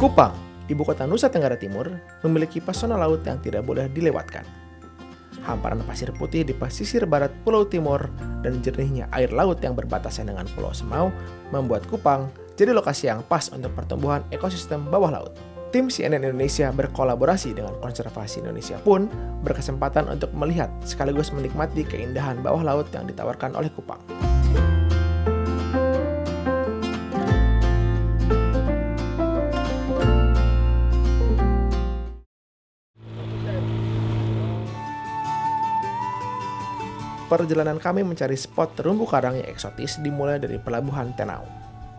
Kupang, ibu kota Nusa Tenggara Timur, memiliki pesona laut yang tidak boleh dilewatkan. Hamparan pasir putih di pesisir barat Pulau Timor dan jernihnya air laut yang berbatasan dengan Pulau Semau membuat Kupang jadi lokasi yang pas untuk pertumbuhan ekosistem bawah laut. Tim CNN Indonesia berkolaborasi dengan Konservasi Indonesia pun berkesempatan untuk melihat sekaligus menikmati keindahan bawah laut yang ditawarkan oleh Kupang. Perjalanan kami mencari spot terumbu karang yang eksotis dimulai dari Pelabuhan Tenau.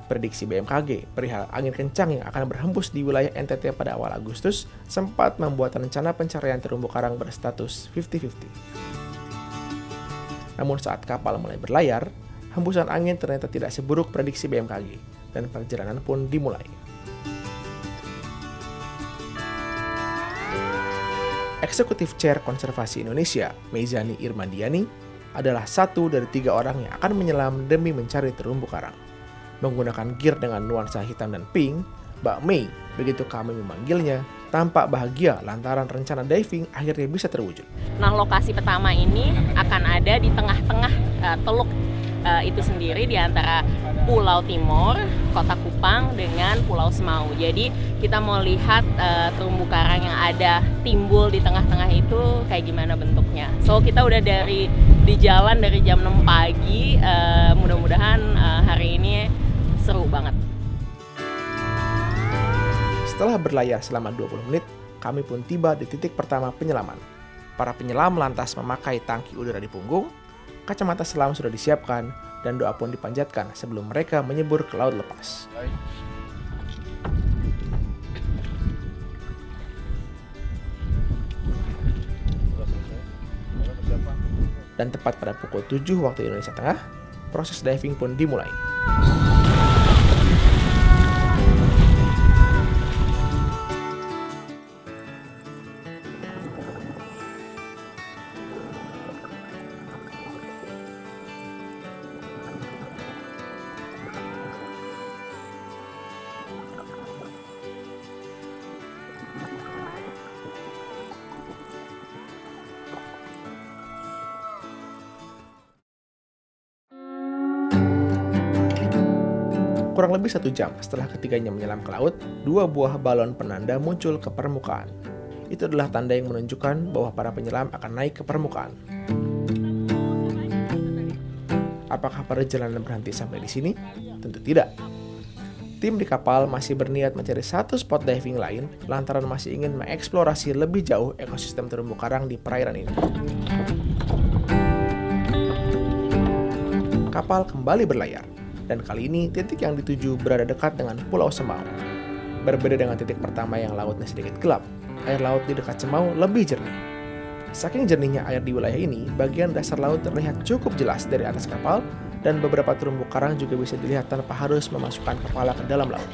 Prediksi BMKG perihal angin kencang yang akan berhembus di wilayah NTT pada awal Agustus sempat membuat rencana pencarian terumbu karang berstatus 50-50. Namun saat kapal mulai berlayar, hembusan angin ternyata tidak seburuk prediksi BMKG dan perjalanan pun dimulai. Eksekutif Chair Konservasi Indonesia, Mezani Irmandiani, adalah satu dari 3 orang yang akan menyelam demi mencari terumbu karang. Menggunakan gear dengan nuansa hitam dan pink, Mbak Mei, begitu kami memanggilnya, tampak bahagia lantaran rencana diving akhirnya bisa terwujud. Nah, lokasi pertama ini akan ada di tengah-tengah teluk itu sendiri di antara Pulau Timor, Kota Kupang dengan Pulau Semau. Jadi kita mau lihat terumbu karang yang ada timbul di tengah-tengah itu kayak gimana bentuknya. So kita udah di jalan dari jam 6 pagi, mudah-mudahan hari ini seru banget. Setelah berlayar selama 20 menit, kami pun tiba di titik pertama penyelaman. Para penyelam lantas memakai tangki udara di punggung, kacamata selam sudah disiapkan, dan doa pun dipanjatkan sebelum mereka menyebur ke laut lepas. Dan tepat pada pukul 7 waktu Indonesia Tengah, proses diving pun dimulai. Kurang lebih 1 jam setelah ketiganya menyelam ke laut, 2 buah balon penanda muncul ke permukaan. Itu adalah tanda yang menunjukkan bahwa para penyelam akan naik ke permukaan. Apakah perjalanan berhenti sampai di sini? Tentu tidak. Tim di kapal masih berniat mencari satu spot diving lain lantaran masih ingin mengeksplorasi lebih jauh ekosistem terumbu karang di perairan ini. Kapal kembali berlayar. Dan kali ini titik yang dituju berada dekat dengan Pulau Semau. Berbeda dengan titik pertama yang lautnya sedikit gelap, air laut di dekat Semau lebih jernih. Saking jernihnya air di wilayah ini, bagian dasar laut terlihat cukup jelas dari atas kapal dan beberapa terumbu karang juga bisa dilihat tanpa harus memasukkan kepala ke dalam laut.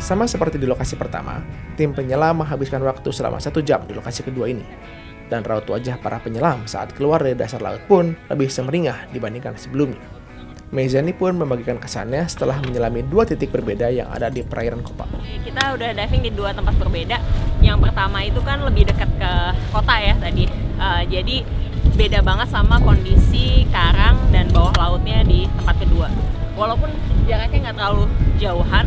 Sama seperti di lokasi pertama, tim penyelam menghabiskan waktu selama 1 jam di lokasi kedua ini. Dan raut wajah para penyelam saat keluar dari dasar laut pun lebih semeringah dibandingkan sebelumnya. Mezani pun membagikan kesannya setelah menyelami 2 titik berbeda yang ada di perairan Kupang. Kita udah diving di 2 tempat berbeda. Yang pertama itu kan lebih dekat ke kota ya tadi. Jadi beda banget sama kondisi karang dan bawah lautnya di tempat kedua. Walaupun jaraknya nggak terlalu jauhan,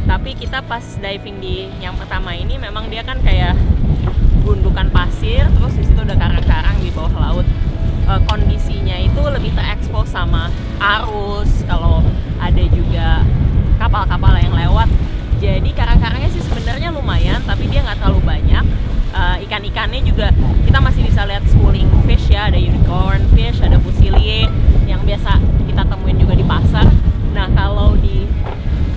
tapi kita pas diving di yang pertama ini memang dia kan kayak gundukan pasir, terus di situ ada karang-karang di bawah laut. kondisinya itu lebih terekspos sama arus, kalau ada juga kapal-kapal yang lewat. Jadi karang-karangnya sih sebenarnya lumayan, tapi dia nggak terlalu banyak. Ikan-ikannya juga kita masih bisa lihat schooling fish ya, ada unicorn fish, ada fusilie yang biasa kita temuin juga di pasar. Nah kalau di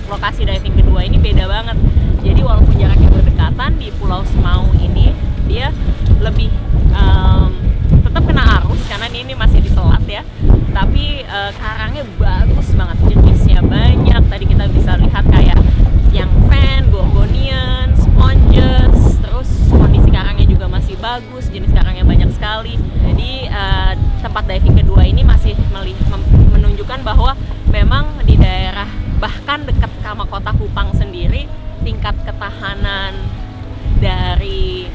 lokasi diving kedua ini beda banget. Jadi walaupun jaraknya berdekatan, di Pulau Semau ini dia lebih tetap kena arus karena ini masih di selat ya. Tapi karangnya bagus banget, jenisnya banyak. Tadi kita bisa lihat kayak yang fan, gorgonian, sponges, terus kondisi karangnya juga masih bagus, jenis karangnya banyak sekali. Jadi tempat diving kedua ini masih menunjukkan bahwa memang di daerah bahkan dekat sama kota Kupang sendiri tingkat ketahanan dari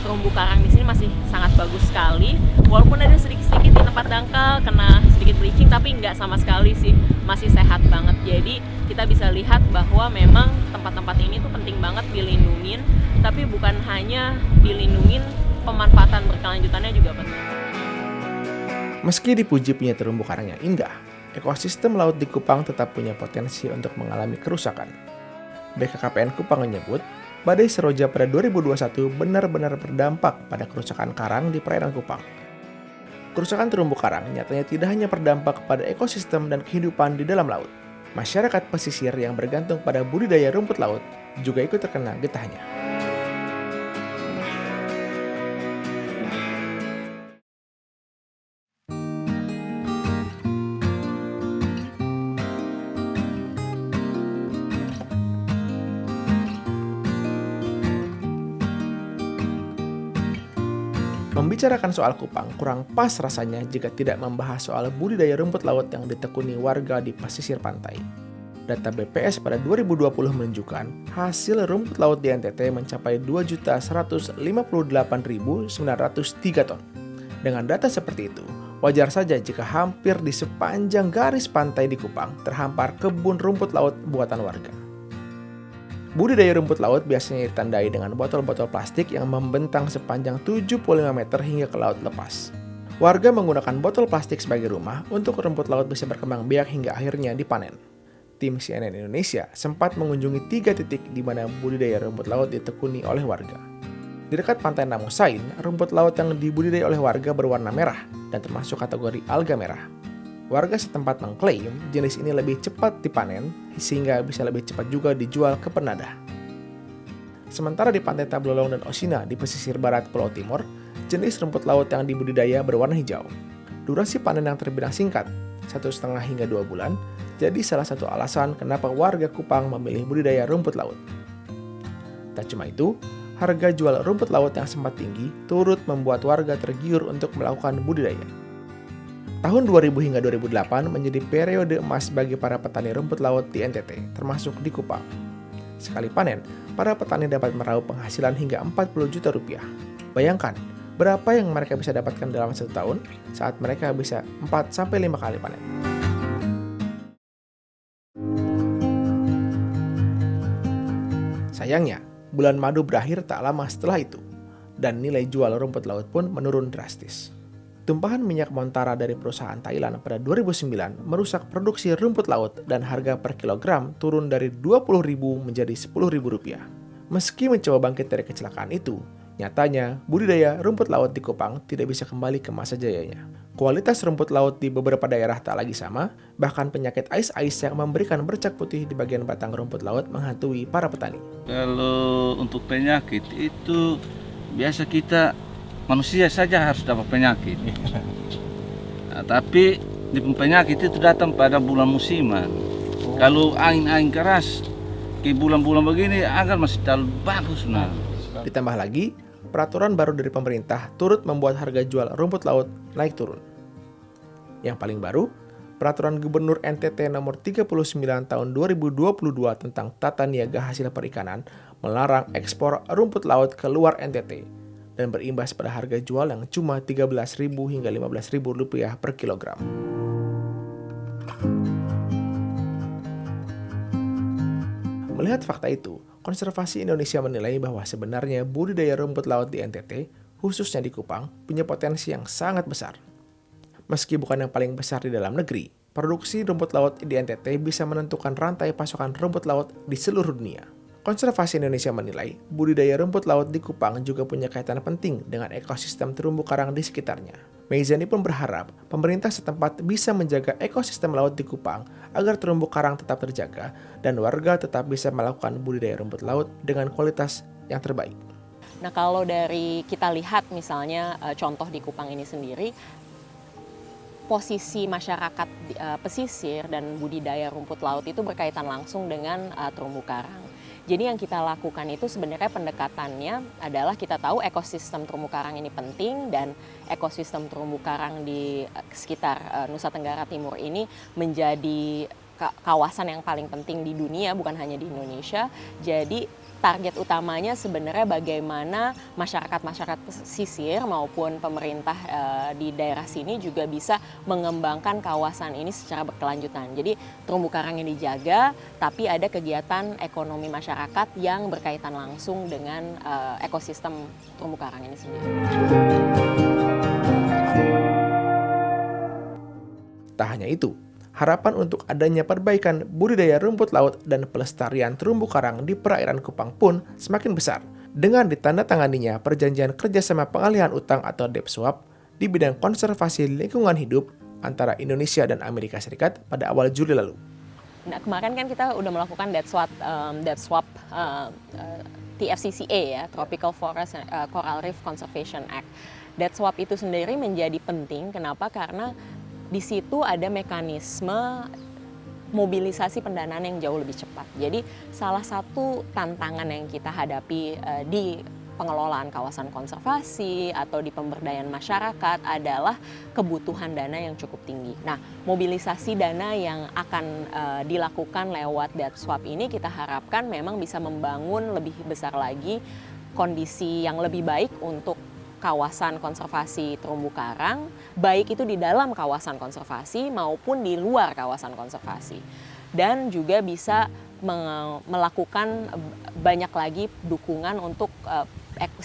terumbu karang di sini masih sangat bagus sekali. Walaupun ada sedikit-sedikit di tempat dangkal kena sedikit bleaching, tapi nggak sama sekali sih, masih sehat banget. Jadi kita bisa lihat bahwa memang tempat-tempat ini tuh penting banget dilindungin, tapi bukan hanya dilindungin, pemanfaatan berkelanjutannya juga penting. Meski dipuji punya terumbu karang yang indah, ekosistem laut di Kupang tetap punya potensi untuk mengalami kerusakan. BKKPN Kupang menyebut, badai Seroja pada 2021 benar-benar berdampak pada kerusakan karang di perairan Kupang. Kerusakan terumbu karang nyatanya tidak hanya berdampak pada ekosistem dan kehidupan di dalam laut. Masyarakat pesisir yang bergantung pada budidaya rumput laut juga ikut terkena getahnya. Membicarakan soal Kupang kurang pas rasanya jika tidak membahas soal budidaya rumput laut yang ditekuni warga di pesisir pantai. Data BPS pada 2020 menunjukkan hasil rumput laut di NTT mencapai 2.158.903 ton. Dengan data seperti itu, wajar saja jika hampir di sepanjang garis pantai di Kupang terhampar kebun rumput laut buatan warga. Budidaya rumput laut biasanya ditandai dengan botol-botol plastik yang membentang sepanjang 75 meter hingga ke laut lepas. Warga menggunakan botol plastik sebagai rumah untuk rumput laut bisa berkembang biak hingga akhirnya dipanen. Tim CNN Indonesia sempat mengunjungi 3 titik di mana budidaya rumput laut ditekuni oleh warga. Di dekat pantai Namosain, rumput laut yang dibudidaya oleh warga berwarna merah dan termasuk kategori alga merah. Warga setempat mengklaim jenis ini lebih cepat dipanen sehingga bisa lebih cepat juga dijual ke penadah. Sementara di pantai Tablolong dan Osina di pesisir barat Pulau Timur, jenis rumput laut yang dibudidaya berwarna hijau. Durasi panen yang terbilang singkat, 1,5 hingga 2 bulan, jadi salah satu alasan kenapa warga Kupang memilih budidaya rumput laut. Tak cuma itu, harga jual rumput laut yang sempat tinggi turut membuat warga tergiur untuk melakukan budidaya. Tahun 2000 hingga 2008 menjadi periode emas bagi para petani rumput laut di NTT, termasuk di Kupang. Sekali panen, para petani dapat meraup penghasilan hingga 40 juta rupiah. Bayangkan, berapa yang mereka bisa dapatkan dalam 1 tahun saat mereka bisa 4-5 kali panen. Sayangnya, bulan madu berakhir tak lama setelah itu, dan nilai jual rumput laut pun menurun drastis. Tumpahan minyak Montara dari perusahaan Thailand pada 2009 merusak produksi rumput laut dan harga per kilogram turun dari Rp20.000 menjadi Rp10.000. Meski mencoba bangkit dari kecelakaan itu, nyatanya budidaya rumput laut di Kupang tidak bisa kembali ke masa jayanya. Kualitas rumput laut di beberapa daerah tak lagi sama, bahkan penyakit ais-ais yang memberikan bercak putih di bagian batang rumput laut menghantui para petani. Kalau untuk penyakit itu biasa kita manusia saja harus dapat penyakit. Nah, tapi di penyakit itu datang pada bulan musiman. Kalau angin-angin keras ke bulan-bulan begini agar masih terlalu bagus. Nah. Ditambah lagi, peraturan baru dari pemerintah turut membuat harga jual rumput laut naik turun. Yang paling baru, Peraturan Gubernur NTT Nomor 39 Tahun 2022 tentang Tata Niaga Hasil Perikanan melarang ekspor rumput laut ke luar NTT dan berimbas pada harga jual yang cuma Rp13.000 hingga Rp15.000 per kilogram. Melihat fakta itu, Konservasi Indonesia menilai bahwa sebenarnya budidaya rumput laut di NTT khususnya di Kupang, punya potensi yang sangat besar. Meski bukan yang paling besar di dalam negeri, produksi rumput laut di NTT bisa menentukan rantai pasokan rumput laut di seluruh dunia. Konservasi Indonesia menilai, budidaya rumput laut di Kupang juga punya kaitan penting dengan ekosistem terumbu karang di sekitarnya. Meizani pun berharap pemerintah setempat bisa menjaga ekosistem laut di Kupang agar terumbu karang tetap terjaga dan warga tetap bisa melakukan budidaya rumput laut dengan kualitas yang terbaik. Nah, kalau dari kita lihat misalnya contoh di Kupang ini sendiri, posisi masyarakat pesisir dan budidaya rumput laut itu berkaitan langsung dengan terumbu karang. Jadi yang kita lakukan itu sebenarnya pendekatannya adalah kita tahu ekosistem terumbu karang ini penting dan ekosistem terumbu karang di sekitar Nusa Tenggara Timur ini menjadi kawasan yang paling penting di dunia, bukan hanya di Indonesia. Jadi target utamanya sebenarnya bagaimana masyarakat pesisir maupun pemerintah di daerah sini juga bisa mengembangkan kawasan ini secara berkelanjutan. Jadi terumbu karang yang dijaga, tapi ada kegiatan ekonomi masyarakat yang berkaitan langsung dengan ekosistem terumbu karang ini sendiri. Tak hanya itu, harapan untuk adanya perbaikan budidaya rumput laut dan pelestarian terumbu karang di perairan Kupang pun semakin besar dengan ditandatanganinya perjanjian kerjasama pengalihan utang atau debt swap di bidang konservasi lingkungan hidup antara Indonesia dan Amerika Serikat pada awal Juli lalu. Nah, kemarin kan kita udah melakukan debt swap TFCCA ya, Tropical Forest Coral Reef Conservation Act. Debt swap itu sendiri menjadi penting, kenapa? Karena di situ ada mekanisme mobilisasi pendanaan yang jauh lebih cepat. Jadi salah satu tantangan yang kita hadapi di pengelolaan kawasan konservasi atau di pemberdayaan masyarakat adalah kebutuhan dana yang cukup tinggi. Nah, mobilisasi dana yang akan dilakukan lewat debt swap ini kita harapkan memang bisa membangun lebih besar lagi kondisi yang lebih baik untuk kawasan konservasi terumbu karang, baik itu di dalam kawasan konservasi maupun di luar kawasan konservasi. Dan juga bisa melakukan banyak lagi dukungan untuk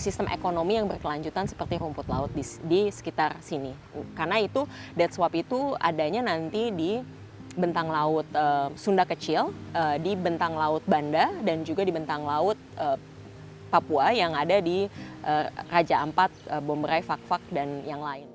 sistem ekonomi yang berkelanjutan seperti rumput laut di sekitar sini. Karena itu debt swap itu adanya nanti di bentang laut Sunda Kecil, di bentang laut Banda, dan juga di bentang laut Papua yang ada di Raja Ampat, Bomberai, Fak-Fak, dan yang lain.